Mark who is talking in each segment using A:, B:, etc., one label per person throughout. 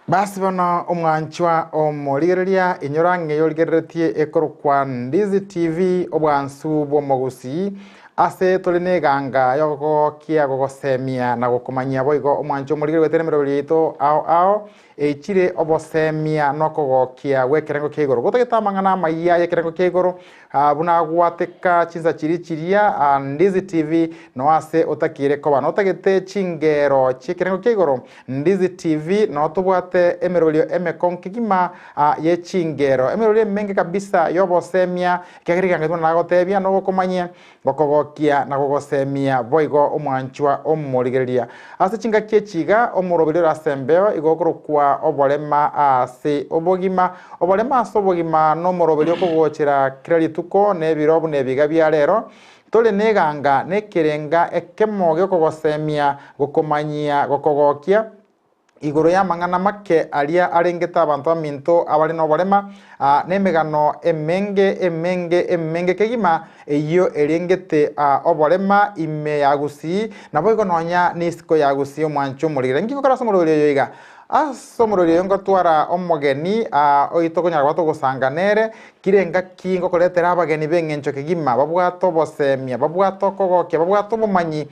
A: Basi bano omwanchwa omoligereria inyorange yoligeretie ekorokwa Ndizi TV obwansu bw'omogusii ase tuli ganga yogokia gogosemia na gokomanyia boigo omwanchwa omoligereria weteremero lito ao eichire obosemia nokogokia wekerengo keigoro gotageta amang'ana amaiya yekerengo keigoro buna gwateka chinsa chirichiria Ndizi TV no ase otakire koba no tagete chingero chikerengo keigoro Ndizi TV no tobwate emerolio emekonkigima ye chingero emerolio menge kabisa yobosemia kagirigange tuna nagotebia no gokomanyia gokogokia na gogosemia boigo omwanchwa omoligereria ase chinga chechiga omorobelero asembeo igokorokwa Oborema ase Obogima Oborema ase Obogima no morobelio kogochera kirarituko nebirobu nebiga bya lero tole neganga nekerenga ekemo gokogosemia gokomanyia gokogokia igoro ya mang'ana make aria arengeta abantu aminto abali no Oborema nemegano emenge kegima eyo erengete Oborema ime ya Gusii na boigo nonya nisiko ya Gusii omwancho omoligereria ngikokora somorobelio yoiga asomororire ngotwara omogeni oitokonyara batogosanganere kirenga kingo koletera abageni beng'encho kegima babwato bosemia babwato kogokia babwato bomanyi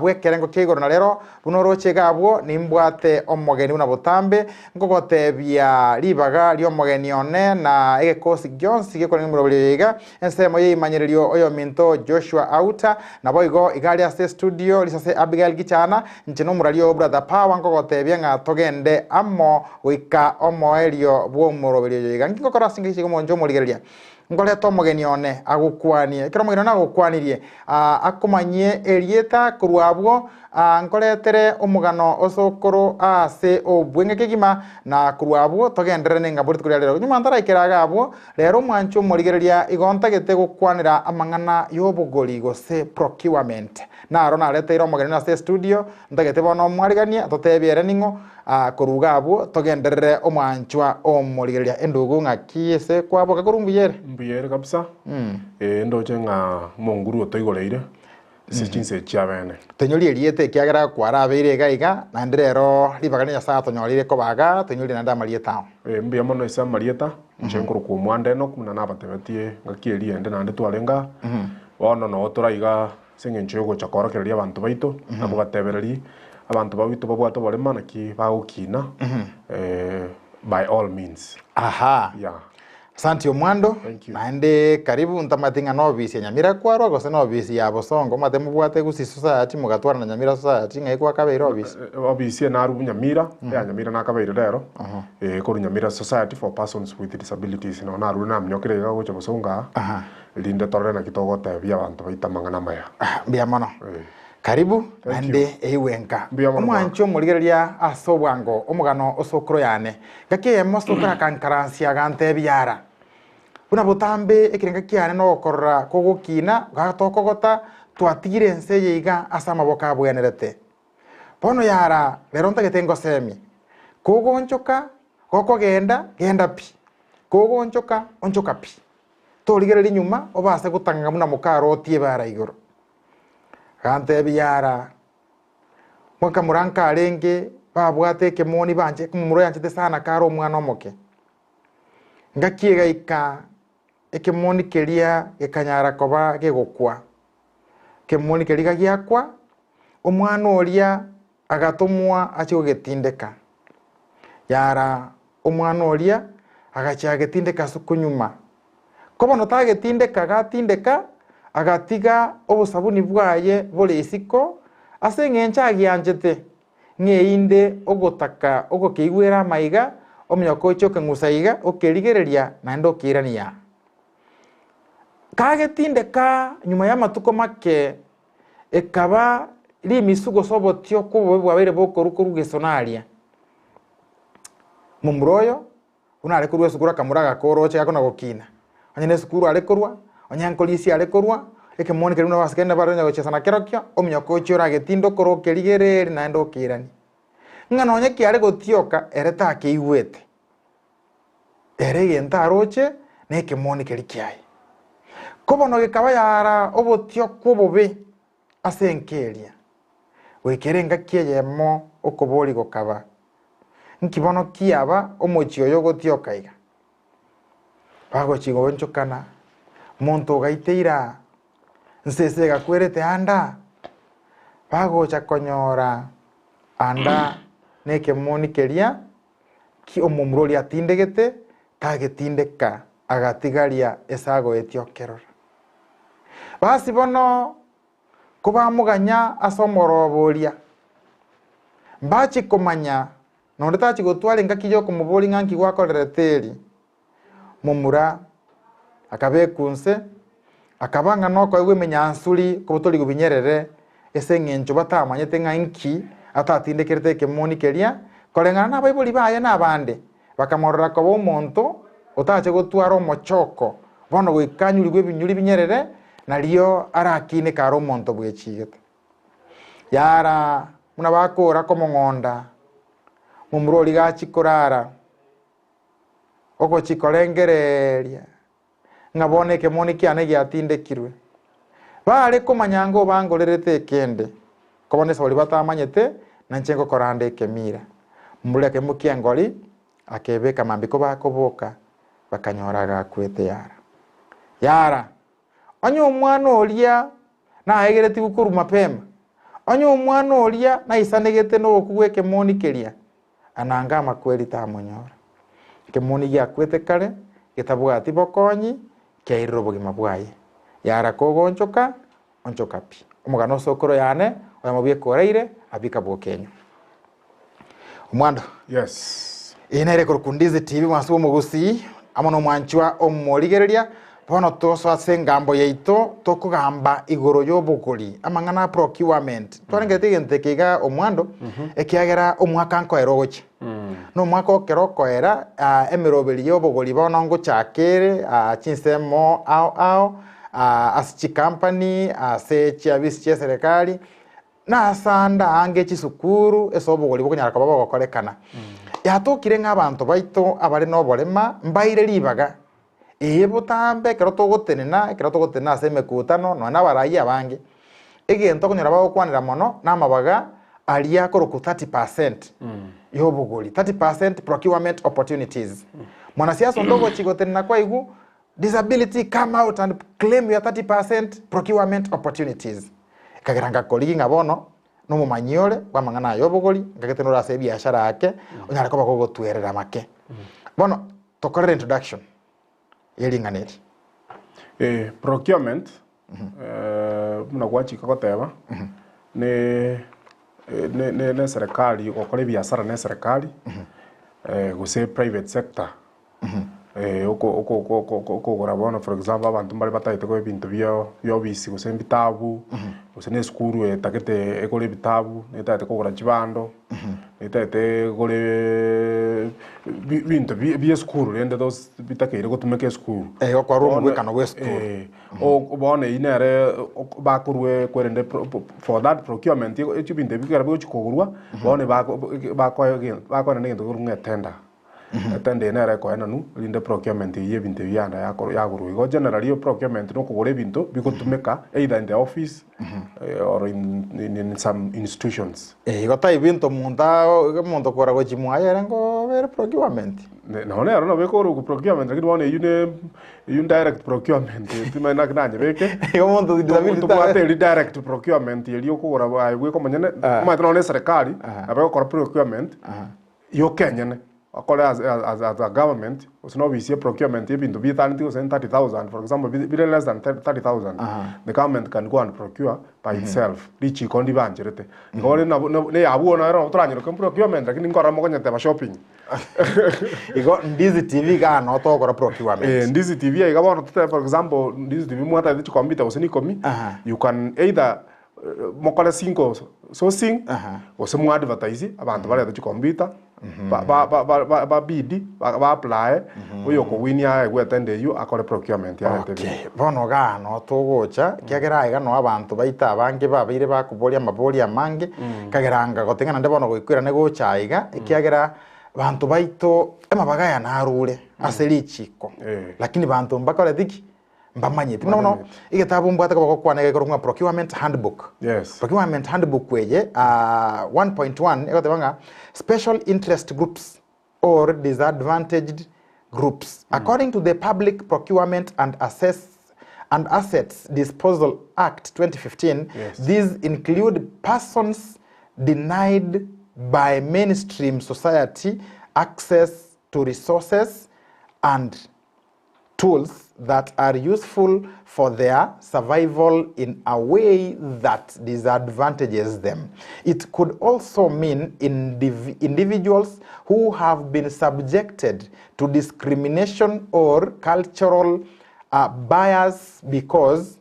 A: bwekerengo keigoro na rero bunoroche gabwo nimbwate omogeni una botambe ngogotebia ribaga ryomogeni one na egekosi gionsi gekore ngimurobiriga ensemo yimanyererio oyo minto Joshua Auta na boigo igali ase studio lisase Abigail Gichana ncheno murario brother Power ngogotebia togende amo wika omoerio bwo moroberio yiga ngikokora singichi gomonjo moligereria ngoleta omogeni one agukwanie kero mogeni agukwanirie akomanyie erieta kurwabwo ngoletere omugano osokoro ase obwenge kegima na kurwabwo togenderere nengaburi tukuria lero nyuma ndara ikeraga abwo lero mwancho moligereria igontagete gukwanira amang'ana yobugori gose procurement naro nareteire omogeni ase studio ndagete bono mwarigania totebiere ningo kuruga abwo togenderere omwanchwa omoligereria endugu ng'aki ase kwabo kakurumbuyere
B: mbuyere kabisa ndoche ng'a monguru otoigoreire sichinse chiabene
A: tenyori eriete kiagera kwara abeire gaiga na ndirero libagani ya saa tonyorire kobaga tenyori na ndamarieta
B: mbuya mono isa marieta nchenkuru ku Omwando Enock na nabatebetie ngaki ende nande twarenga bono no turaiga seng'encho gochakorokereria abantu baito nabo batebereri abantu babito babwato Oborema naki bagukina by all means
A: yeah. Asante Omwando naende karibu ntamatinga no ofisi ya Nyamira kwaro gose no ofisi ya Bosongo mate mubwate Gusii society mugatwara na Nyamira society ngai kwa kabeire
B: ofisi na aru Nyamira ya Nyamira na kabeire rero kuri Nyamira Society for Persons with Disabilities no naru na mnyokire ga gocha Bosonga linde torre na kitogote bia abantu baita mang'ana maya
A: bia mono karibu ande eiwenka omwancho moligereria asobwango omugano osokoro yane gake mosokora kankaransia gante biara buna botambe ekirenga kiane no korra kogokina gatokogota twatigire nse yiga asa maboka bwenerete bono yara lero ntagete semi kogonchoka gokogenda genda pi kogonchoka onchoka pi toligereri nyuma obase gutanga muna mukaro tie bara igoro gante biara mwaka muranka arenge babwate kemoni banje kumuro yanchete sana karo omwana omoke ngakiega ika ekemoni keria gekanyara koba gegokwa kemoni keria giakwa omwana oria agatomwa achigo getindeka yara omwana oria agacha getindeka sukunyuma kobono tagetindeka gatindeka agatiga obusabuni bwaye bole isiko ase ng'encha agianchete ng'einde ogotaka ogokeigwera maiga omyoko choke ngusaiga okerigereria naende okirania kagetindeka nyuma ya matuko make ekaba limisugo sobotio kubo bwabere bokorukoru gesonaria mumuroyo unare kurwe sukura kamuraga koroche yakona gokina anyene sukuru alekorwa onyankolisi alekorwa ekemoni keruna baskenda baronya gochesa na kerokyo omyoko chora getindo koro kerigereri naende okirani ng'ano onye kiare gotioka ereta keigwete ere genta aroche nekemoni keri kiai kobono gekaba yara obotio kobobe ase enkeria wekerenga kieyemo okobori gokaba nkibono kiaba omochio yo gotiokaiga bagochigo onchokana monto gaiteira nsese gakwerete anda bagocha konyora anda nekemoni keria ki omomurori atindegete tagetindeka agatigaria esago etiokerora basi bono kubamuganya asomoroboria mbachi komanya nonde tachi gotwara ngaki yo kumubori nganki gwakorere teri mumura akabekunse akabanga noko egwe menyansuri kubutori gubinyerere ese ngencho batamanyete nganki atatindekerete kemoni keria kolengana nabaibuli baye nabande bakamorora ko bomonto otache gotwara omochoko bono gwikanyuri gwebinyuri binyerere naliyo arakine karo omonto bwechigete yara muna bakora komongonda mumurori gachikorara oko chikorengereria ngabone kemoni kiane giatindekirwe bare komanyango bangorerete kende kobone sori batamanyete nanchengo korande kemira mbule kemukia ngori akebeka mambiko bakoboka bakanyoraga kwete yara onyo omwana oria na egereti gukuru mapema onyo omwana oria na isanegete no kugwe kemoni keria ananga makweli tamonyora kemoni gya kwete kare gitabuga tibokonyi kyairiro bugima bwaye yara kogonchoka onchoka pi omugano sokoro yane oyamubye koreire abika bokenyo Omwando.
B: Yes.
A: Inere Ndizi TV mwasubo Gusii amono mwanchwa omorigereria bono toso asengambo yeito tokugamba igoro y'obuguri amangana procurement twarengete gente kiga Omwando ekiagera omwaka nkoero goche no mwaka okeroko era emiroberi y'obuguri bono ngochakere chinsemo ao asichi company ase chiabisi chia serikali na sanda ange chisukuru esobuguri bokonyara kababa gokorekana yatokire ng'abantu baito abari no Oborema mbaire libaga butambe kero togotenena ase emekutano nona barayi abange egento okonyora bagokwanera mono namabaga aria koroku 30% y'obuguri 30% procurement opportunities mwanasiasa ndogo chigotenena kwa igu disability come out and claim your 30% procurement opportunities kageranga koligi ngabono no mumanyore kwa mangana y'obuguri ngagetenora ase biashara yake onyara koba gogotwerera make bono tokorera introduction yelinganeri
B: procurement muna gwachika goteba ne serikali gokora biashara ne serikali gose private sector okogora bono for example abantu mbali bataite ko ebintu byo bisi gose bitabu gose ne skuru etagete ekore bitabu netaite kogora chibando netaite gore bintu bya skuru rende dos bitakeire gotumeke skuru
A: kwa room gwekano we skuru
B: o bone inere bakurwe kwerende for that procurement ekibinde bikara byo chikogurwa bone bakwana ngintu gurunga tender atende nere ko enanu linde procurement ye binte byanda yagurwe go generally procurement no kugore bintu bikotumeka either in the office or in some institutions
A: gota ibintu muntu kora go chimwaya ngo ver procurement
B: no beko procurement lakini one you direct procurement timena knanye beke
A: yo muntu disability
B: to direct procurement yeli okugora baigwe ko manyene matno ne serikali abeko kora procurement yo kenyene akora as a government usino bisi procurement ebintu bi 30,000 for example be less than 30,000 the government can go and procure by itself richi kondi banjerete ngore ne yabuona era otranyiro ko procurement lakini ngora mokonyete ba shopping
A: igo Ndizi TV ga no to kora procurement
B: Ndizi TV ga bono for example Ndizi TV mwata dichi computer usini komi you can either mokole 5 so sing osemu advertise abantu bali dichi computer ba bidi ba apply uyo ko winia egwetende yu akore procurement ya
A: okay bono ga no togocha kiagera iga no abantu baita abange babire bakuboria maboria mange kageranga gotengana ndebono goikwira ne gochaiga kiagera bantu baito emabagaya narure aselichiko lakini bantu mbakore diki mbamanyete no igetabu mbwata ko kwana ko procurement handbook.
B: Yes.
A: Procurement handbook weje 1.1 egotebanga special interest groups or disadvantaged groups. According to the Public Procurement and Assets Disposal Act 2015, these include persons denied by mainstream society access to resources and tools that are useful for their survival in a way that disadvantages them. It could also mean individuals who have been subjected to discrimination or cultural bias because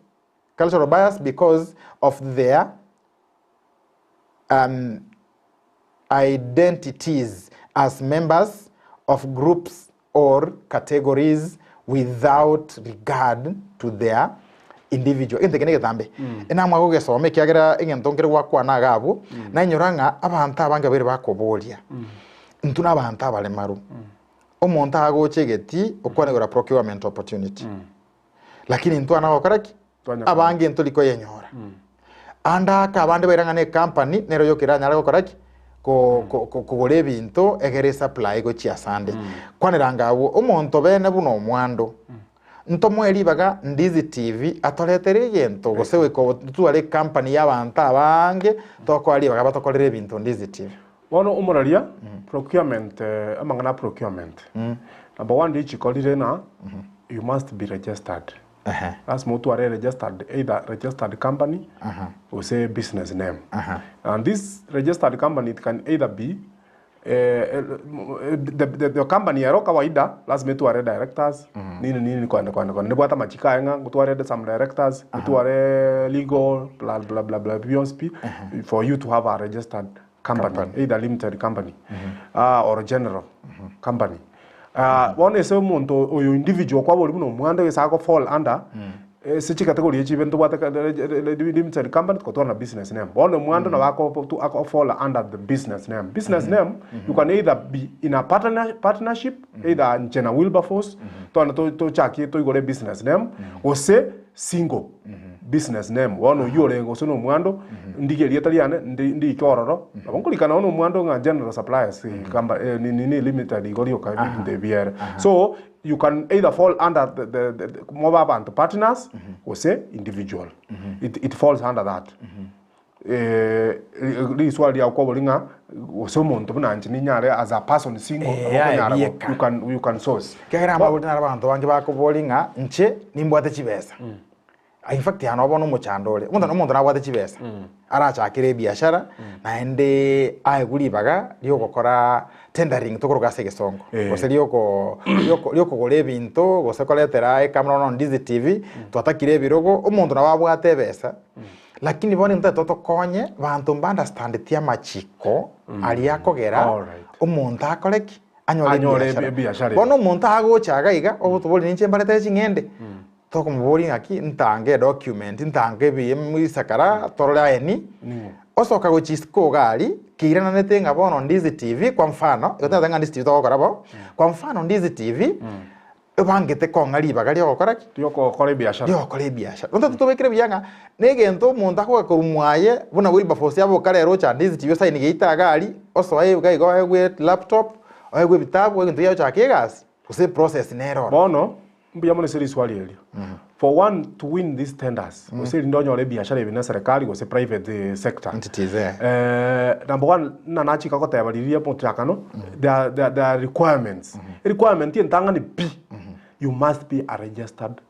A: of their identities as members of groups or categories without regard to their individual. Integene tambe. Ena mwago gesome kiagera ingentongere wakwa nagabu na inyoranga abantu abanga bere bakobolia. Ntuna abantu abale maru. Omonta ago chegeti okwanegora procurement opportunity. Lakini ntu anagokaraki abange ntoliko yenyora. Anda kabande berangane company nero yokira nyara gokaraki kugura ebintu egere supply go chiasande kwaniranga abo omonto bene buno Omwando ntomweri baga Ndizi TV atoletere egento gosewe ko tuale company y'abantu abange tokwali baga batokolera ebintu Ndizi TV
B: bono umoraria procurement amangana procurement number 1 dichikolire na you must be registered. As motu are registered, either registered company or say business name. And this registered company, it can either be the company yaro kawaida, lazima tu are directors, nini kwa nebo hata machika yenga, tu are some directors, tu are legal, blah blah blah blah, BOSP, for you to have a registered company. Either limited company or a general company. One is a monto or individual kwa boli buno Omwando is ako fall under such category even to what limited company ko na business name. One Omwando na wako to ako fall under the business name. Business name you can either be in a partnership, either in China Wilberforce to chaki to go business name or say single business name. One you lengo so Omwando ndike lietaliane ndi chororo abonkulikana ono Omwando nga general suppliers kamba ni limited igolio ka the biere. So you can either fall under the mobile band partners or say individual. It falls under that. This word ya kwabolinga so monto bunanje ni nyare as a person single you can source
A: kera mabulina abantu bange bakobolinga nche nimbwate chibesa. In fact hano abono muchandole umuntu nabwate chibesa arachakire biashara naende aigulibaga lyo gukora tendering tukuruga segesongo gose lyo kugura ebintu gose koletera ekamera no Ndizi TV twatakire ebirogo umuntu nabwate besa lakini bone mtato konye bantu understand tia machiko ali akogera umuntu akoreki anyole biashara bono umuntu agochaga iga obutuboli ninche mbalete chingende toko mubori ngaki ntange document ntange bm sakara torora eni osoka go chisco gali kirana netenga bono Ndizi TV kwa mfano yotanga Ndizi TV tokorabo kwa mfano Ndizi TV ebangete kongali bagali okoraki
B: yoko kore biashara
A: ndo tutobekire byanga negento umuntu akokurumwaye buna Wilberforce yabo kalero cha Ndizi TV sayini geita gali oso aye gayigo aye laptop aye bitabu ngento yacho akegasi kuse process nero
B: bono mbuya mone seri swali elio for one to win these tenders ose ndonyo le biashara ibina serikali gose private sector
A: entities
B: number 1 nanachi kako tayabaliria potakano there are requirements requirement yentanga ni b you must be a registered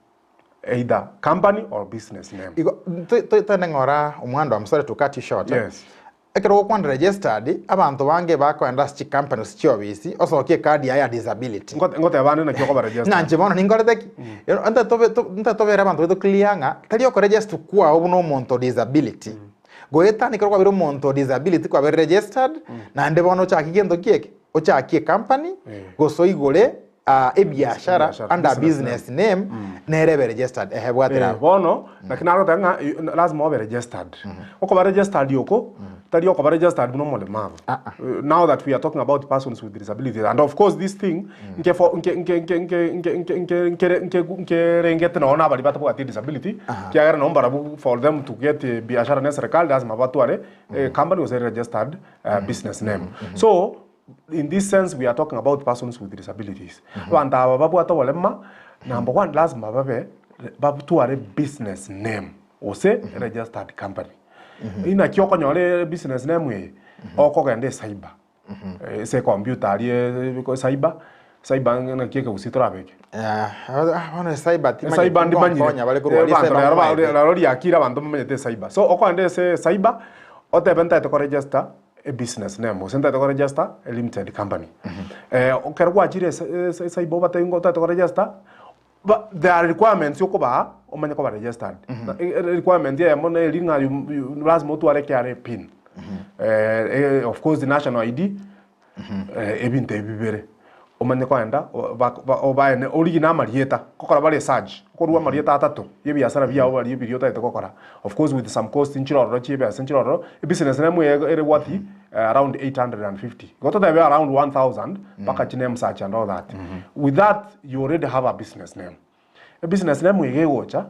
B: either company or business name
A: to nengora Omwando I'm sorry to cut you short
B: yes
A: ekero kwa registered abantu bange bako industry companies chiobisi osokie card ya disability
B: ngote abane na kyoko ba register
A: nanje bono ningorete nta tobera abantu beto cleanga tali ko register kwa obuno monto disability goeta nikero kwa biro monto disability kwa be registered na nde bono chaki gendo kieke ochakie company goso igore biashara under business name nerebe registered bwatira
B: bono lakini arotanga lazima obe registered okoba registered yoko tari okoba registered no molemavu now that we are talking about persons with disabilities and of course this thing nke rengete na ona bali batu with disability kiagara no mbarabu for them to get biashara na serikali lazima batware company was a registered business name so in this sense we are talking about persons with disabilities wanda babu atawalema number one lazima babe business name ose registered company ina kioko nyore business name we okogende cyber se computer ali cyber na kieke usitora beke
A: ona cyber
B: ndi manyi bale kurwali rori akira bantu menyete cyber so okogende se cyber otebenta to register a business name osenta to register a limited company okerwa ajire cyber batengo to register but there are requirements yokuba omanya ko registered requirement ya mona elinga lazima utware KRA pin of course the national ID ebinte bibere omanya ko enda oba ene original marieta kokora bale search korwa marieta atatu yebiasara byao bali biriyo taite kokora of course with some cost in chiroro chibe senchiroro business name ere wati around 850 got to be around 1000 package name search and all that with that you already have a business name egegocha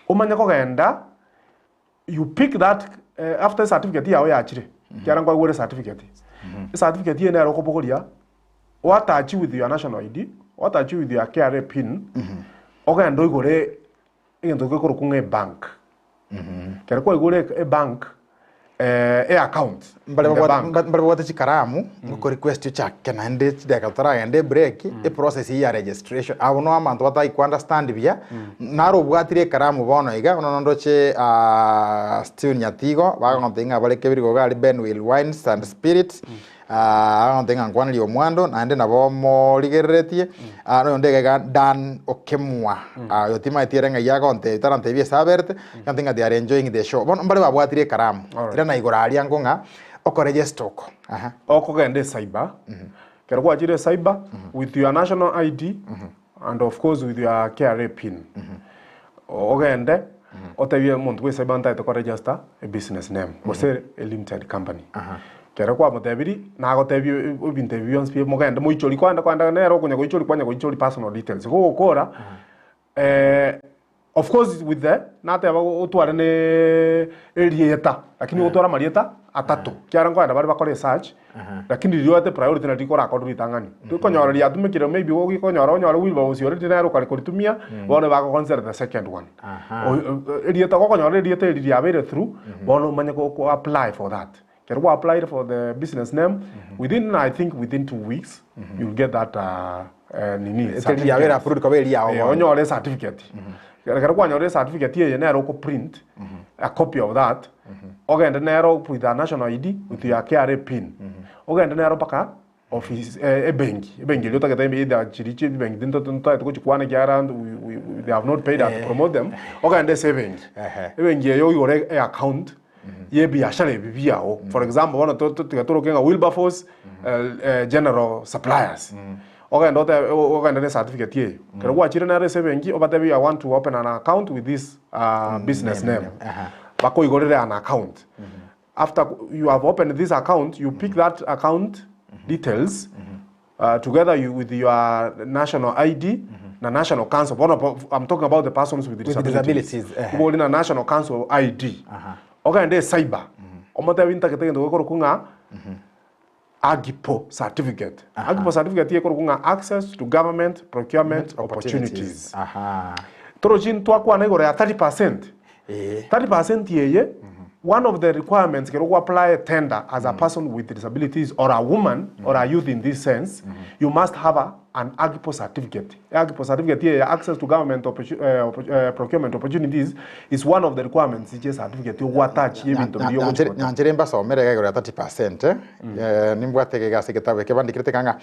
B: omanya ko genda you pick that after certificate yao yachire kiarangwa gore certificate certificate yene ero kobogoria what achieve with your national ID what achieve with your KRA pin ogenda igore ingendo ko kunge bank kero ko igore e bank account
A: mbale wata chikaramu ngoko request cha kenande chideka tara break process ya registration abono amantu bata ku understand bia naro bwatire karamu bono iga ono ndoche still nyatigo bagontenga bale kebirigo gali Benwill Wines and Spirits agontenga ngwanali Omwando nande nabo mo ligeretie no ndege Dan Okemwa yotima itirenga yagonte tarante bia saberte kantenga they are enjoying the show bono mbale babwatire karamu na igorali angonga oko register
B: oko gende cyber kero kwa jire cyber with your national ID and of course with your KRA pin ogende otebye muntu we cyber ntaito ko register a business name ose a limited company kero kwa mutebiri na gotebye ubintebye onspie mogende muichori kwanda nero kunya goichori personal details go gukora of course with the nate utware ne erieta lakini utwara marieta atatu kiarangwa nda bari bakore research lakini riote priority na dikora ko ritangani tukonyora ria tumikire maybe wo gikonyora onyora Wilberforce already nero kali kuritumia bono bako consider the second one erieta ko konyora erieta ria bere through bono manya ko apply for that can go apply for the business name within I think within 2 weeks you'll get that onyore certificate kero kwa nyore certificate ye nero ko print a copy of that ogenda nero with the national ID with your KRA pin ogenda nero paka office benki lyo taketa ida chirichi benki dinto tonto ko chikwana kyara they have not paid us to promote them ogenda savings benki yo yore account ye biashara bibiao for example one to kenga Wilberforce general suppliers ogenda ne certificate ye kero kwa chire na benki obatebi I want to open an account with this business name bako igorere an account after you have opened this account you pick that account details together with your national ID na national council I'm talking about the persons with disabilities in a national council ID ogende cyber omotebi ntakete ngoro kunga Agipo certificate. Agipo certificate ye korukunga access to government procurement opportunities. Torojin to akwa na igore ya 30%. 30% yeye one of the requirements can apply a tender as a person with disabilities or a woman or a youth in this sense, you must have an Agipo certificate. Agipo certificate here, access to government procurement opportunities is one of the requirements. It's certificate you attach even to your
A: Nanjeremba so mere ga 30%. Nimbwate ga seketawe ke bandikirete kanga.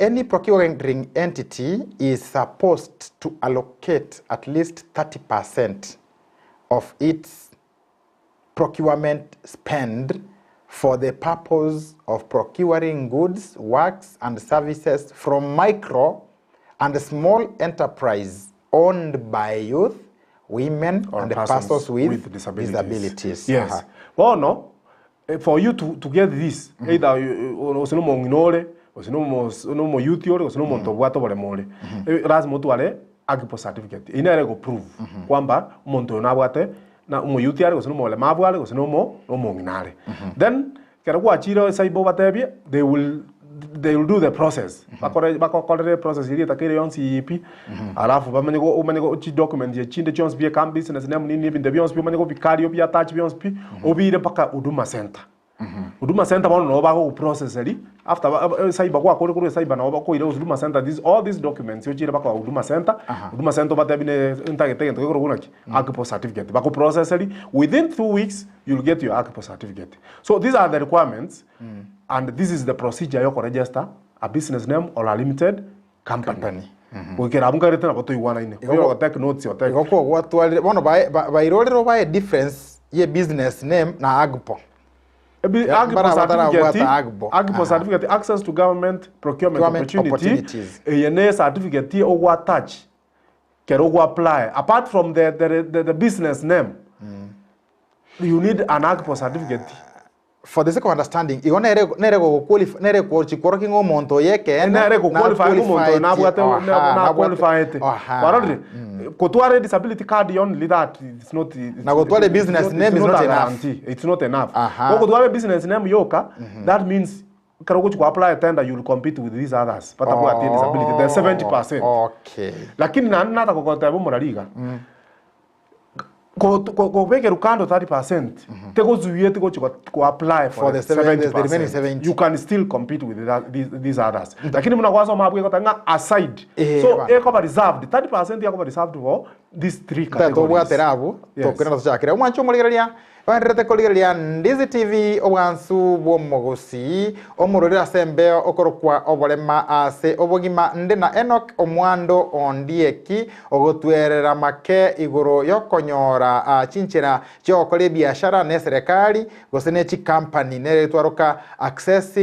A: Any procuring entity is supposed to allocate at least 30% of its procurement spend for the purpose of procuring goods, works, and services from micro and small enterprise owned by youth, women, or and persons with disabilities.
B: Yes. Well, no, for you to get this, either osinomo nginore, osinomo youth yore, osinomo tobwato bale mole, lazima tu ale agipo certificate. Ina go prove kwamba umuntu nabwate na umu youth yare osinomo wale mabwale osinomo nginare. Then kera kwa chiro saibo batebye, they will do the process. Bakore process ili takire yonsi yipi. Alafu bamenyego chi document ye chinde chons bia kam business name nini binde bions bi bamenyego bikario bia attach bions bi obire paka Huduma Center. Huduma Center bono no bako process ali after saiba kwa kore saiba na bako ile Huduma Center all these documents yo chire bako Huduma Center. Huduma Center batabine intagete ngoro kunaki akipo certificate bako process ali within 2 weeks you'll get your akipo certificate. So these are the requirements. And this is the procedure you can register a business name or a limited company. Ukira abunga rete na boto iwana ine. Yo take notes yo take.
A: Goko watu bono ba irolero ba difference ye business name na agpo.
B: Agpo certificate access to government procurement opportunities. Ene certificate o attach kero go apply apart from the business name. You need an agpo certificate.
A: For the sake of understanding, you nerego qualify nerego chikoro kingo monto yeke
B: nerego qualify monto na bwate na qualify it. Barori kotware disability card only that it's not
A: na kotware business name is not enough.
B: It's not enough. Kotware business name yoka, that means karo go apply tender you will compete with these others. But about disability there's 70%.
A: Okay.
B: Lakini na nata kokota bo moraliga. Go make a rukando 30%. Tego zuye tego go apply for the 70%. The remaining 70%. You can still compete with these others. Lakini muna kwaso mabwe kotanga aside. So eko reserved 30% yako reserved for these three categories.
A: Tato bwa terabu to kwenda tuchakira. Umwancho muligereria Wanderete kuligereria Ndizi TV obwansu bwo Gusii omurorera sembe okorokwa Oborema ase Obogima nde na Enock Omwando ondieki ogotwerera make iguru yokonyora chinchira cyokore biashara ne serikali gosene chi company ne twaroka access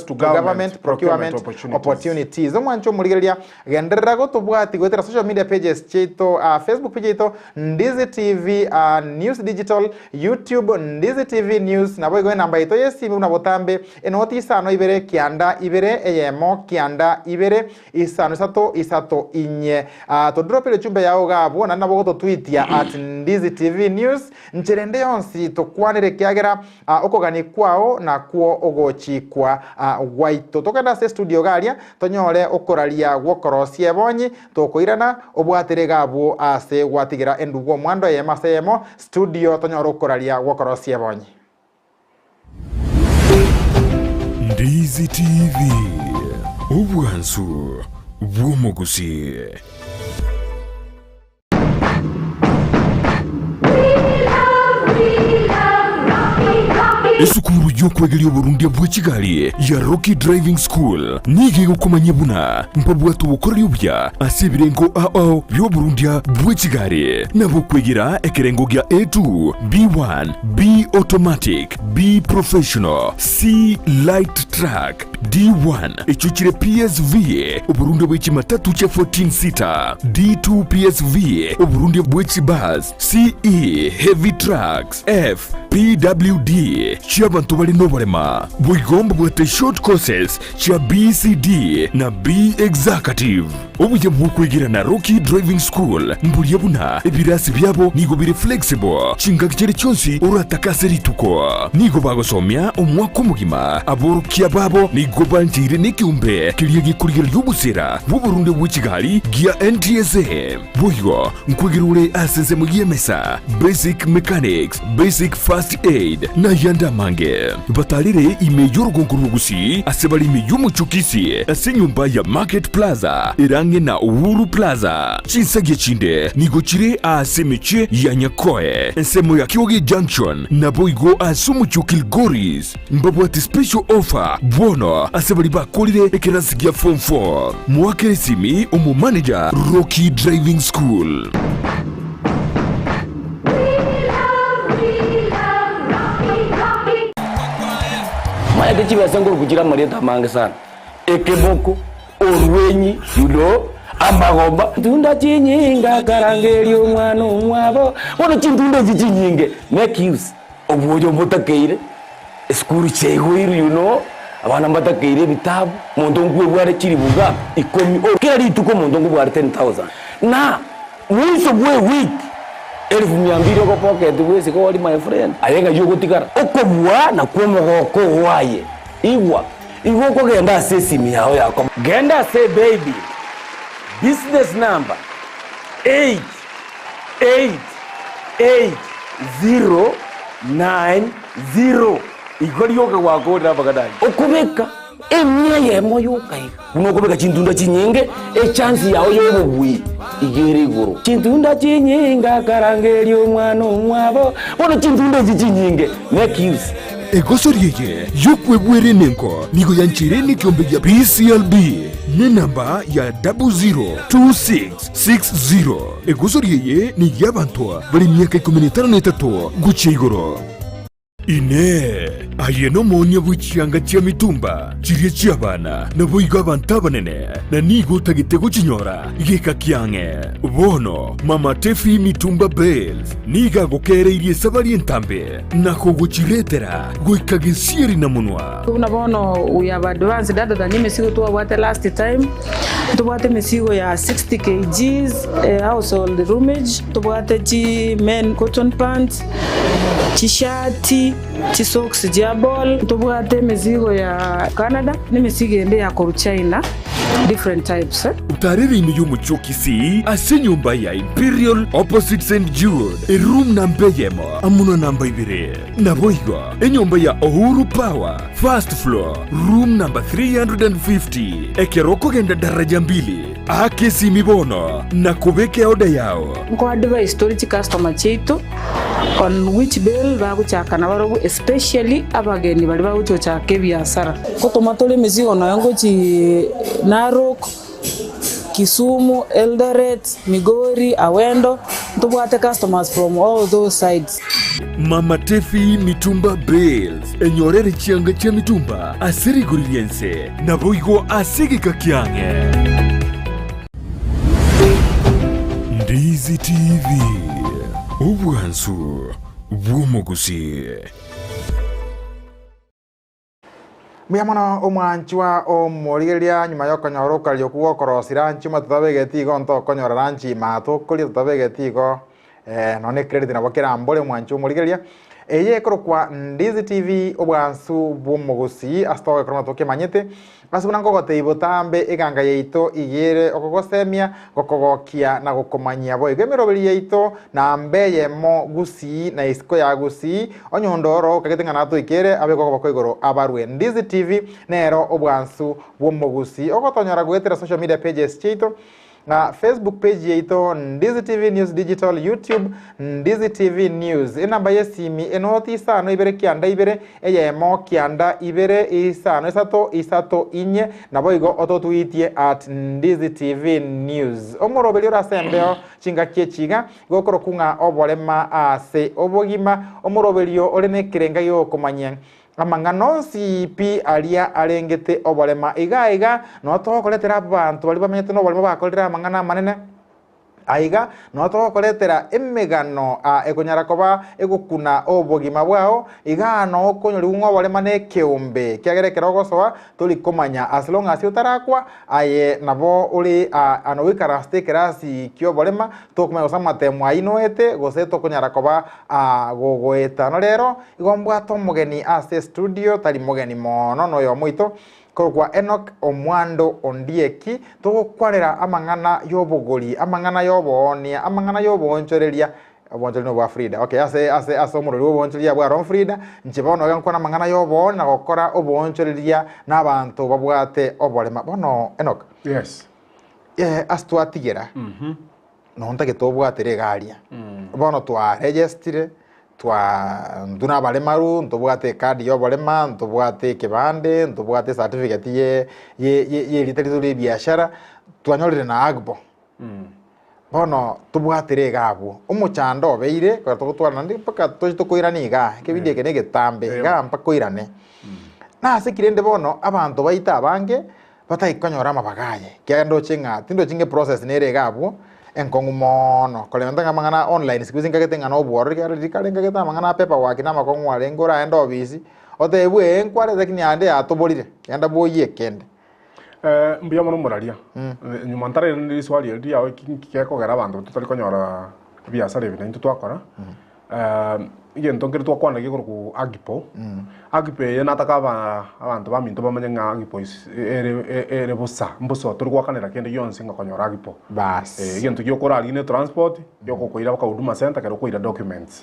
A: to government procurement opportunities omwancho muligereria genderera gotubwati gwetera social media pages chito Facebook page chito Ndizi TV News Digital, YouTube, Ndizi TV News, na boy go namba ito yesimu na botambe enoti isano ibere kianda ibere eyemo kianda ibere isano isato inye to drop ile chumbe ya ogabo na nabo to tweet ya @Ndizi TV News ncherende yonsi to kwanire kiagera okogani kwao na kuo ogochi kwa waito tokenda se studio galia tonyore okoralia gwokorosie bonyi tokoirana obwatere gabo ase gwatigira endugo Omwando yema studio tonyoro koralia gwokorosie bonyi.
C: Ndizi TV obwansu bwo Gusii. Esukuru yokwegelia Burundi bw'Kigali ya Rocky Driving School nige gukomanya buna mpabwatu bukoryo bya asibirengo byo Burundi bw'Kigali nabo kwegera ekerengo gya A2 B1 B automatic B professional C light track D1 echuchire PSV Burundi bw'Kimatatu cha 14 seater D2 PSV Burundi bw'Kibus CE heavy trucks F PWD Chiabantu bali Oborema bwigomba bwate short courses cha BCD na B executive obuye bw'okwigira na Rocky Driving School mbulye buna ebirasi byabo nigo biri flexible chingakire cyonsi uratakase rituko nigo bagosomya omwaka mugima aborukia babo nigo banjire n'ikiumbe kiriye gikurigera y'ubusera bw'Uburundi bw'Kigali gia NTSA bwigo nkwigirure asense mu yemesa basic mechanics basic first aid na yanda mange batalire imeyo rugonguru Gusii asebali imeyo muchukisi asenyumba ya Market Plaza irange na Uhuru Plaza chinsage chinde nigochire asemeche ya Nyakoe ensemo ya Kiogi Junction na boigo asumuchukil Goris mbabwati special offer bono asebali bakolire ekerasigia form 4 mwakere simi omu manager Rocky Driving School.
D: ete chibesa ngoro kuchira marieta mange sana ekeboko orwenyi amagomba tunda chinyinga karangeri omwana omwabo bono chintunda chinyinge make use obuyo botakeire skuru chegwiru abana mbatakeire bitabu muntu ngwe bware chiribuga ikomi kila rituko muntu ngwe bware 10,000 na mwiso bwe week 1200 ko pocket wese ko my friend ayenga yugo tikara okobwa na kwomogoko waye igwa ko genda sesimi yao yako genda say baby business number 888090 igoriyoka wako ndabagadaye okubeka emya yemo yokai unokubeka chintunda chinyinge chance yao yobugwi igere iguru chintunda chinyinga karangeri omwana omwabo bono chintunda chinyinge make use
C: egosorieye yokwebwere nenko nigo yanchireni kiombe ya PCLB ne namba ya 002660 egosorieye ni yabantu bali myaka 13 guche igoro ine ayeno monya buchianga chia mitumba chirie chia bana na boiga banta banene na nigo tagitego chinyora igeka kiange bono mama tefi mitumba bells niga gokere irie sabari entambe na kogochiretera goikagesieri na munwa
E: kuna bono we have advanced data than mesigo to what last time to what mesigo ya 60 kgs household roomage to what chi men cotton pants t-shirt socks jabol tubwate mizigo ya Canada ni mizigo ende ya China different types
C: utariri ni yumucho Kisii ase nyumba ya Imperial opposite St. Jude room number yemo amuna namba 2 na boigo nyumba ya Uhuru Power first floor room number 350 ekeroko genda daraja 2 akesi mibono na kubeke oda yao
E: kwa advice storage customer chetu on which bill baguchakana barogo especially abageni bali baguchochake biashara kutomatole mizigo na yango chi Narok, Kisumu, Eldoret, Migori, Awendo tubwate customers from all those sides.
C: Mama Tefi mitumba bells enyorere chianga chia mitumba asiri guriense na boigo asigi kakiange Ndizi TV Obwansu Gusii
A: Muyamana omwanchwa omorigeria nyuma yokonyoroka lyokugo korosira nchuma tutabegetigo nto konyora ranchi mato koli tutabegetigo none credit na bakira ambole omwanchwa omorigeria eye korokwa Ndizi TV Obwansu Gusii astoke krono toke manyete asubuna ngogote ibotambe iganga yeito igere okogosemia gokogokia na gokomanyia boy gemerobeli yeito na mbeye mo Gusii na isko ya Gusii onyondoro kagetenga nato ikere abego bakoigoro abarwe Ndizi TV nero Obwansu Gusii ogotonyora gwetera social media pages chito na Facebook page yeito Ndizi TV News Digital, YouTube Ndizi TV News enamba yesimi enoti isano ibere kianda ibere eyemo kianda ibere isano isato inye naboigo ototuitie at Ndizi TV News omorobeli orasembeo chinga kiechiga gokoro kunga Oborema ase Obogima omorobelio orene kirenga yo komanyeng amangano sipi alia arengete Oborema iga no tokoletera abantu bali bamenyete no Oborema bakolera amangana manene aiga no tokoletera emegano ekonyara koba egukuna Obogima bwao iga no konyori ungo Oborema ne keombe kiagerekera gosoa tuli komanya as long as utarakwa aye nabo uri anowikara stekerasi kyo Oborema tokumenya osama temwa inoete gose tokonyara koba gogoeta no rero igombwa tomugeni ase studio tali mugeni mono no yo muito kwa Enock Omwando ondieki tugukwarera amangana yobogori amangana yobonia amangana yobonchoreria obonchorino bwa Frida okay ase omurori obonchoreria bwa Ron Frida nchibono gankwana amangana yobona na gokora obonchoreria n'abantu babwate Oborema bono Enock
B: yes
A: astwatigera no ntake tobwatere garia bono twa register nduna baremaru ntobwate card yo Oborema ntobwate kibande ntobwate certificate ye literature biashara twanyorire na agbo bono tubwatire gabo umuchando beire kwa tugutwarana ndi paka tokoirani ga kibindi kene getambe ga mpaka koirane nase kirende bono abantu baita abange bataikonyora amabagaye kendo chinga tindo chinge process nere gabwo enkongu mono kolenda ngamangana online sikuzinga ketengana obworo rikalenga ketama mangana paperwork na makongu alengora enda obisi otebwe enkware tekni ande atoborire kenda boye kende
B: mbia mono moraria nyuma ntare ndi swali ndi yawe kikekogera abantu tutari konyora biasara ibintu twakora igen tongere twakwanda gikoro ku Agipo Agipo yena takaba abantu baminto bamanya Agipo ere busa mbuso turi gwakanira kende yonse ngakonyora Agipo
A: bas
B: igen tugikora aline transport yoko koira ka huduma center kero koira documents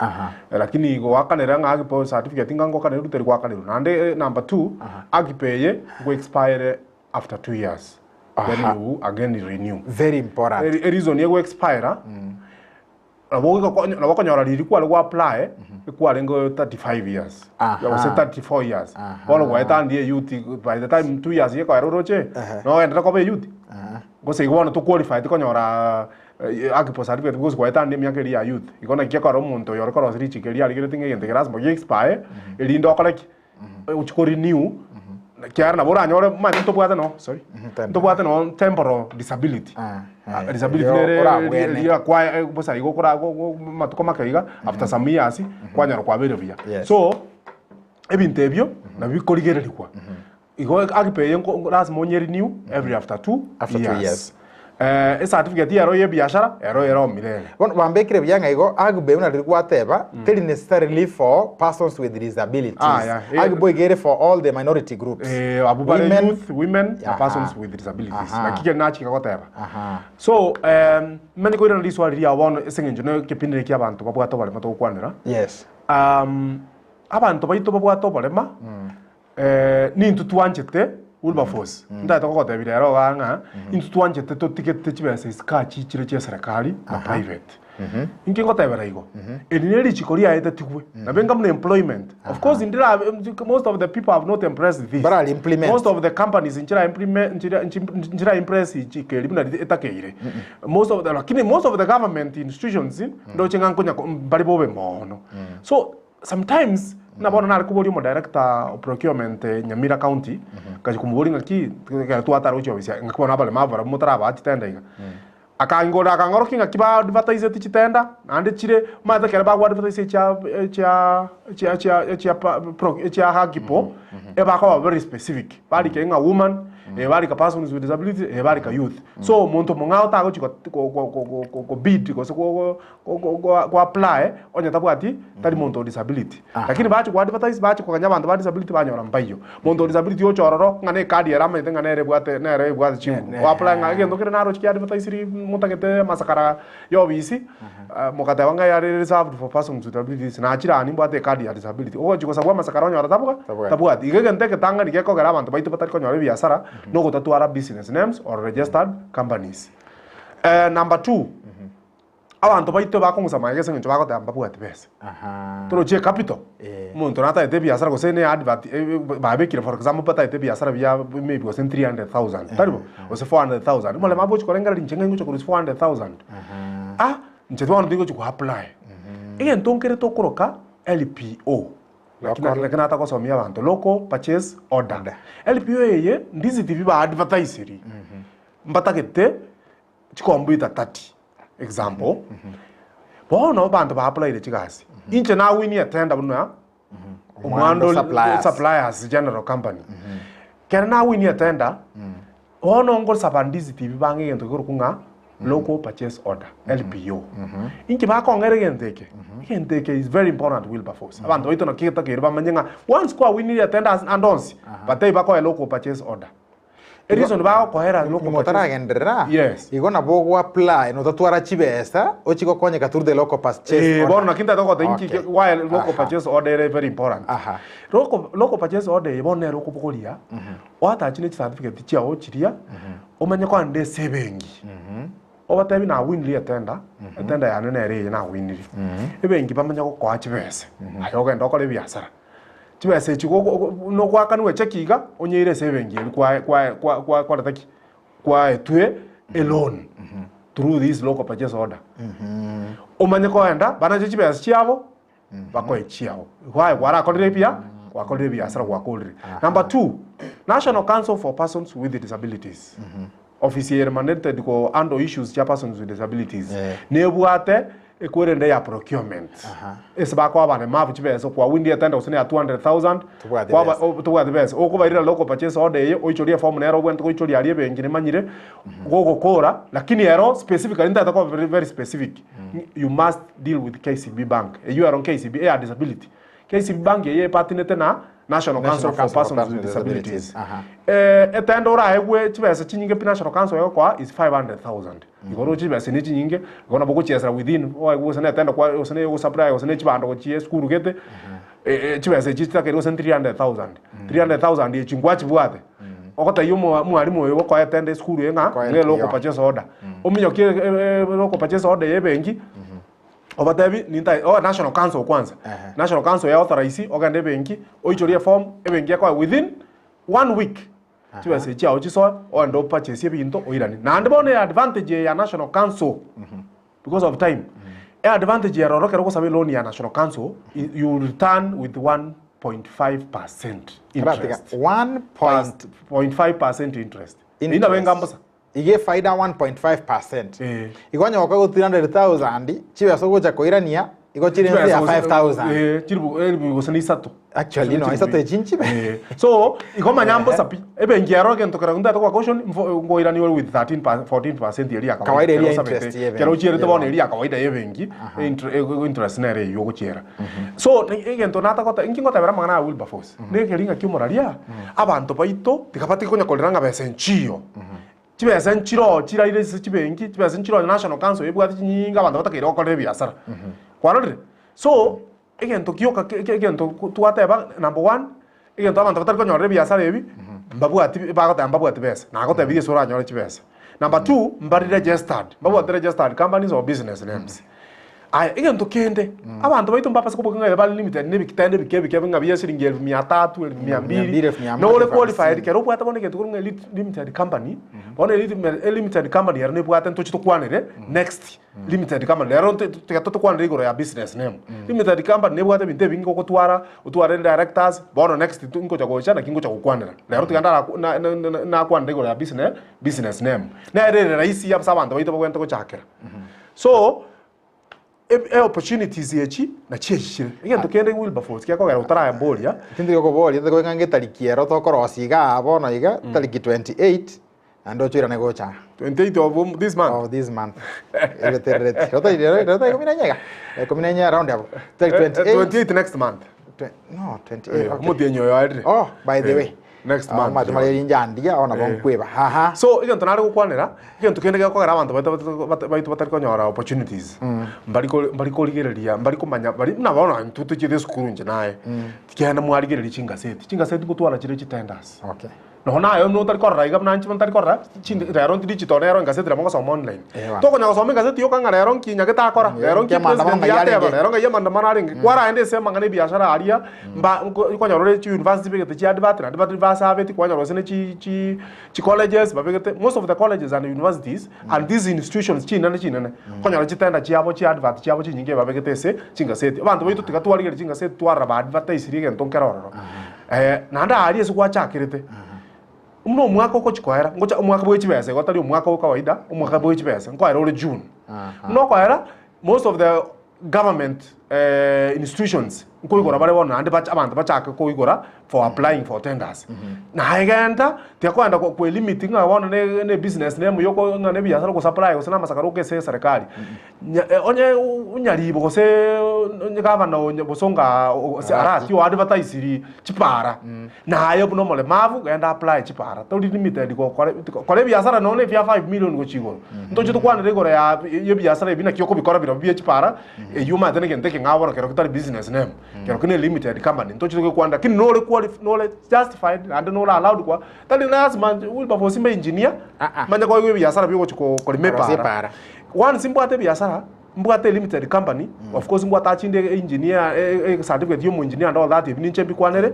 B: lakini gwakanira Agipo certificate ngango kanira tutari gwakanira nande number 2 Agipo ye go expire after 2 years then you again renew
A: very important
B: a reason ye go expire na wakonyora riri kwa lwa apply kwa lengo 35 years ya se 34 years wala wa etandie youth by the time 2 years ye kwa roche no endera ko be youth go se igwana to qualify to konyora Agipo certificate go kwa etandie miaka ya youth ikona kieka ro muntu yoro ko rosiri keri ali gere tinge yente grasmo ye expire elindo koleki uchiko renew kiara na bora nyore mani to bwata no sorry to bwata no temporal disability disability nere ya kwa bosa igo kora matuko makaiga after some years kwa nyaro kwa berovia so ebintebyo na bikorigererikwa igo agipeye lazima onyeri new every after 2 years certificate yaro ye biashara ero milele
A: bon bambekire byanga igo agbe una rigwateba tell necessarily for persons with disabilities agbo igere for all the minority groups
B: abubare youth women and persons with disabilities makike nachi kakoteba so many koira ndiswali ya wono esengenjo no kipindire kya abantu babwato bale mato kwanira
A: yes
B: abantu baito babwato balema ni ntutuanchete Wilberforce ndata ko tebire ero ganga intutuanje teto ticket chibese skachi chire che serikali na private inkingo tebera igo elineri chikoria ete tikwe na benga mun employment of course indira most of the people have not impressed this
A: but implement
B: most of the companies injira implement injira impress chikeli bina etakeire most of the government institutions ndo chenga nkonya bali bobe mono so sometimes na bona nari kubori mo director of procurement Nyamira County kaji kumubori ngaki twatara ucho bisia ngakubona bale mavara mutara bati tenda iga akangora akangoroki ngakiba advertise tichitenda ande chire mata kera bagwa advertise cha Agipo eba ko very specific bali ke nga woman bali ka persons with disability bali ka youth so muntu mungao ta ko bid ko apply onya tabwati tali muntu disability lakini bachi ko advertise bachi ko kanya bantu ba disability banyora mbayo muntu disability yo chororo ngane card ya rama tenga nere bwate chimu ko apply ngage ndokere naro chi advertise ri mutakete masakara yo bisi mukata wanga ya reserved for persons with disabilities na achira ani bwate card ya disability o chiko sabwa masakara nyora tabwati igege ndeke tanga ni keko gara bantu baito batari ko nyora biashara no go tatuara business names or registered companies number 2 abantu baito bakongusa magese ncho bako tamba bwati pesa toroje capital muntu nata ete biashara go sene advert babekire for example pata ete biashara bya maybe go 300,000 taribo go 400,000 mole mabochi kolenga rinjenga ncho ko 400,000 ncheto anu dingo ku apply igen tonkere tokoroka LPO lakini hata kwa somia abantu local purchase order LPO ye Ndizi TV ba advertiseri mbatakete chikombuita 30 example bono bantu ba apply ile chigasi inche na wini attend abuna Omwando suppliers general company kera na wini attend bono ngol sabandizi TV bange ngento kurukunga local purchase order LPO inki ba kongere genteke is very important Wilberforce abantu baito nakita kirba manyenga once kwa wini attendance andonsi batei ba ko local purchase order reason ba ko hera local
A: motara gendera
B: yes
A: igona bogo apply no tatwara chibesa ochiko konye katur de local purchase
B: order bona kinta to inki why local purchase order is very important local purchase order ibone local bokolia wata chine certificate chiao chiria omanye kwa nde sebengi obatabi na winli attender ya nene na winli ebengi bamanya ko kwa chibese ayo genda ko le biasara chibese chiko no kwa kanwe chekiga onyire sebengi kwa taki kwa etwe alone through this local purchase order omanye ko enda bana chibese chiavo bako echiao kwa kwara ko le pia wakorire biashara gwakorire. Number 2, National Council for Persons with Disabilities. Office permanent ko handle issues cha persons with disabilities. Nebwate ekwirende ya procurement. Esba kwa bana mavu chibeso kwa windi atenda usene ya 200,000 kwa tubwa the best. Okubairira local purchase order ye oichoria form nero gwento oichoria ali bengi ne manyire gogo kora lakini ero specifically nda takwa very specific. You must deal with KCB Bank. You are on KCB a disability. KCB Bank ye patinete na National Council for Persons with Disabilities. Etendo ora egwe chibese chinyinge National Council yo kwa is 500,000. Igoro chibese ni chinyinge gona bogo chiesra within o egwe sene etendo kwa osene yo supply osene chibando chie skuru gete chibese chita kero 300,000. 300,000 ye chingwa chibwate. Okota yo mwalimu yo kwa etende skuru yenga ne local purchase order. Ominyo ke local purchase order ye bengi Obatebi ninta National Council kwanza. National Council ya authorize ogande benki oichoria form ebengi kwa within 1 week. Chibese chao chiso o ndo purchase binto oirani. Na ndibone advantage ya National Council because of time. Advantage ya roroke roko sabe loan ya National Council you return with 1.5% interest. 1.5% interest. Ina wenga mbasa.
A: Ige faida 1.5%. Igonya wako 300,000 chiwe so gocha koirania igo chirense ya 5,000.
B: Chiribu elbu gosani sato.
A: Actually no isato echinchi be.
B: So igoma nyambo sapi ebe ngiaro gento kara ngunda kwa caution ngo irani with 14% yeri akawa.
A: Kawaida yeri interest yebe.
B: Kero chire tebone yeri akawaida yebengi interest na re yogo chera. So igento nata kota inkingo tabera mangana Wilberforce. Nekeringa kyumoraria abantu baito tikapati konya koliranga besenchio. Chibese nchiro chiraire chibengi chibese nchiro National Council ebwati chinyinga abantu batakira okore biashara. Kwarore. So egento kyoka egento tuateba number 1 egento abantu batakira nyore biashara ebi mbabwati bagota mbabwati bese nagote bige sura nyore chibese. Number 2 mbari registered. Mbabwati registered companies or business names. Aya egento kende abantu baito mbapasa kuboka ngaba limited nebikitende bikebike ngabiye siringi 300 200 no le qualified kero bwata boneke tukurunga limited company bone limited company yarne bwata ntochi tukwanire next limited company lero tikatoto kwanire igoro ya business name limited company ne bwata binte bingo kutwara utware directors bono next ingo chagocha na kingo chakukwanira lero tikanda na kwanire igoro ya business name na ere raisi ya abantu baito bwenta ko chakera so opportunities yechi na chiechire igento kende Wilberforce kya kogera utara mbolia
A: tindiri ko bolia ndiko ngange tarikiero to korosiga abono iga tariki 28 ando chira negocha
B: 28 of this month
A: rota kominanya round hapo
B: 28 next month
A: no 28
B: mudienyo yo adre
A: oh by the way
B: next month
A: matumali njandia ona bonkweba haha
B: so igento nari gukwanira igento kende gya kogera abantu baito batari konyora opportunities mbari ko ligereria mbari kumanya bari na bona ntutu chide skuru nje naye tikana mwarigereria chingaseti gutwara chire chitenders
A: okay
B: no nayo no tari korra iga nanchi tari korra chinde rero digital rero ngaseti ramo so online to konya so ngaseti yo kanga rero kinya geta korra rero ki president ya teba rero ga yamanda manari kwara ende se mangane biashara aria mba konya rore chi university begete chi advert vasaveti konya rose ne chi colleges babegete most of the colleges and universities and these institutions china konya rore chitenda chi abo chi advert chi abo chi nyinge babegete se chingaseti abantu boito tikatwari chingaseti twara ba advertise rige ntonkero nanda aria se kwa chakirete umno mwaka uko chikwera ngocha umwaka bwe chibese gotari umwaka uko kawaida umwaka bwe chibese nkwera ore June no kwera most of the government institutions nkoigora bare bona ande abantu bachaka koigora for applying for tenders na igenda tiakwenda ku limiting abona ne business name yoko ngane biashara ko supply ko sana masakaro ke serikali onye unyaribo ko se gavana onye bosonga arati o advertise chipara na ayo no mole mavu genda apply chipara to limited ko kore biashara no ne via 5 million ko chigo ntoje to kwana regora ya biashara bina kiyoko bikora biro bia chipara yuma tene gente ke ngabora kero kitari business name kero kine limited company ntoje to kwanda kin no le justified and no allowed kwa tali lazima Wilberforce simba engineer manya kwa biashara biko ko limepara one simba ate biashara mbwate limited company of course mbwata chinde engineer certificate yo engineer and all that even nchembi kwanere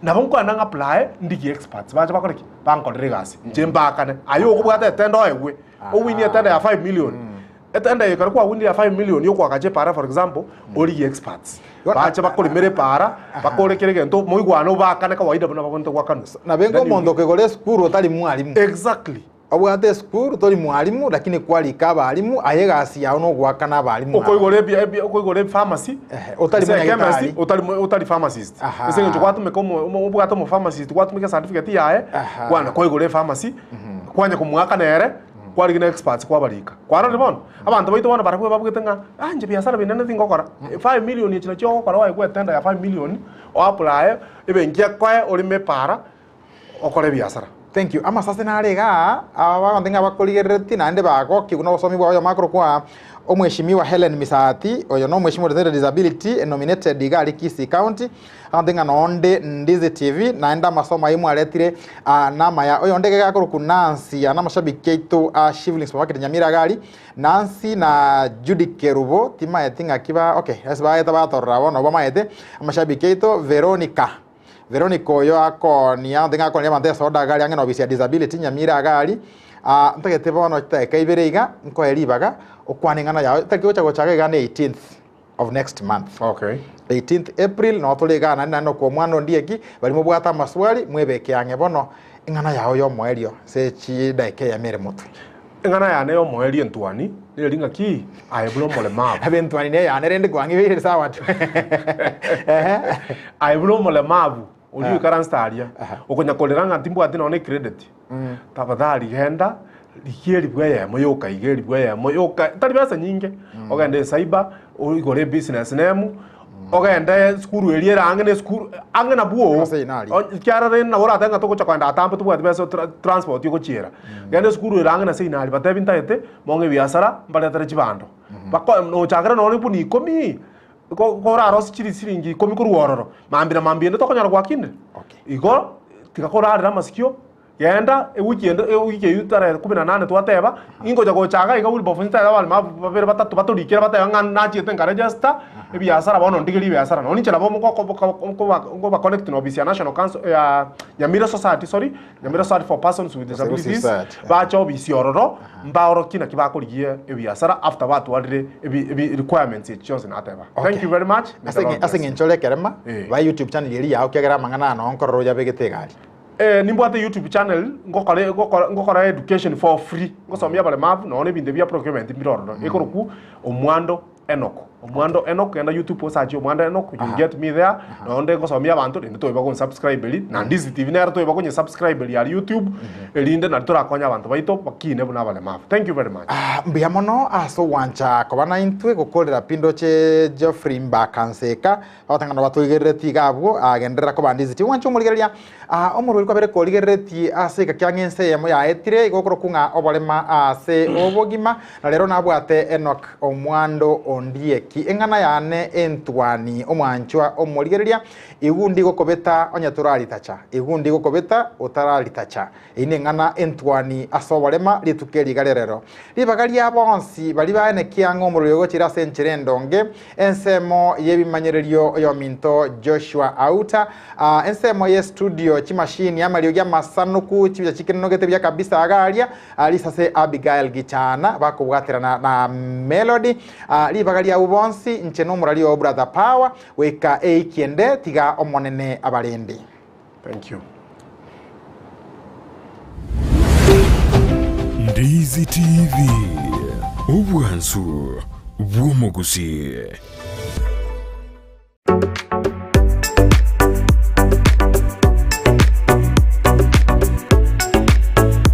B: na bonko ananga apply ndiki experts baje bakoreki banko regasi nchemba kane ayo ko bwate tendo ewe o wini tendo ya 5 million etenda yekara kwa windi ya 5 million yo kwa kaje para for example oli experts bacha bakoli mere para bakole kerege ento moigwano bakane kawaida bana bakonto kwa kanu
A: na bengo mondo kegole skuru otali mwalimu
B: exactly
A: abwate skuru toli mwalimu lakini kwali kaba alimu ayegasi yao no gwakana abalimu
B: okoigole pharmacy
A: otali
B: chemist otali pharmacist ese njo kwatume komo ubwato mo pharmacist kwatumika certificate yae kwana koigole pharmacy kwanya kumwaka nere kwali gina experts kwa balika kwara ribon abantu baito bana barakwe babugetenga anje biashara binene thingokora 5 million yechina cyo kora wae kwetenda ya 5 million o apply ibe ngia kwa olime para okore biashara.
A: Thank you. Ama sasa narega abagondenga bakoligereti nande bako kiguna bosomi bwa makro kwa omweshimiwa Helen Misati oyo no mweshimiwa with disability nominated igali Kisii County andenga nonde Ndizi TV naenda masomo imu aletire nama ya oyo ndege gakoro ku Nancy ana mashabiki keito Shivling supermarket Nyamira gali Nancy na Judy Kerubo tima etinga kiba okay asba eta batorra bono bama ete mashabiki keito Veronica oyo akonia ndenga konia mante soda gali angena obisia disability Nyamira gali ntagete bono teka iberiga nko eribaga okwaningana yawe takigocha gochaga gane 18th of next month.
B: Okay.
A: 18th April no tuligana nano kwa Omwando Ndieki bali mubwata maswali mwebeke yange bono ingana yawe yo mwerio se chi daike ya mere mutu
B: ingana ya ne yo mwerio ntwani ne linga ki ayebulo molema
A: abentwani ne ya ne rende kwangi bire sawa tu
B: ayebulo molema uli karanstaria okonya koleranga timbu ati no credit tafadhali henda likieri bwaya moyoka igeri bwaya moyoka tari basa nyinge ogende cyber igore business name ogende skuru eliera angene skuru angena buo kyara rena ora tanga to kocha kwanda atampo tu bwati basa transport yuko chiera gende skuru erangena seinali batabinta ete monge biasara mbale tare chibando bako no chakara no ni komi kora rosi chiri siringi komi kuruororo mambira to konyara gwakinde igo tikakora ara masikio yenda wiki yutara 18 twateba ingoja gochaga iga Wilberforce tara bal mabere batatu baturikira batanga nachite ngara register ebiasara bono ndigiri biasara no nichela bomo ko ba connect no bisia national council ya Nyamira Society for persons with disabilities ba cho bisiororo mbaoro kina kibakorigie ebiasara after batu wadire requirements chose na ateba. Thank you very much.
A: Asenge nchole kerema ba YouTube channel yeri ya okegera mangana no nkororo ya begetegari
B: nimbo YouTube channel ngokora education for free ngosomia bale map no ne binde bia procurement miroro ekoroku Omwando Enock and YouTube search Omwando Enock you get me there no nde ngosomia abantu ndi toiba ko subscribe li na Ndizi TV na toiba ko subscribe li ya YouTube elinde na tora konya abantu baito bakine buna bale map. Thank you very much.
A: Mbia mono aso wancha kobana intwe gokolera pindo che Geoffrey Mbakanseka batangana batugereti gabo agendera ko Ndizi TV wancho muligeria omurwe ko bere ko ligereti aseka kyangense yemo ya etire igokoro kunga Oborema ase Obogima na lero nabwate Enock Omwando Ondieki engana yane entwani omwanchwa omurigeria igundi gokobeta onyaturali tacha igundi gokobeta utarali tacha ine ngana entwani asoborema litukeri garerero libagalia bonsi bali baene kiango omurwe gochira sencherendonge ensemo yebimanyererio yo minto Joshua Auta ensemo ye studio chimashini amalio gya masanuku chibya chikenogete bya kabisa agalia alisase Abigail Gichana bakobwaterana na Melody libagalia ubonsi ncheno murali o brother power weka eikiende tiga omonene abalende.
B: Thank you.
C: Ndizi TV Obwansu bw'omugusi.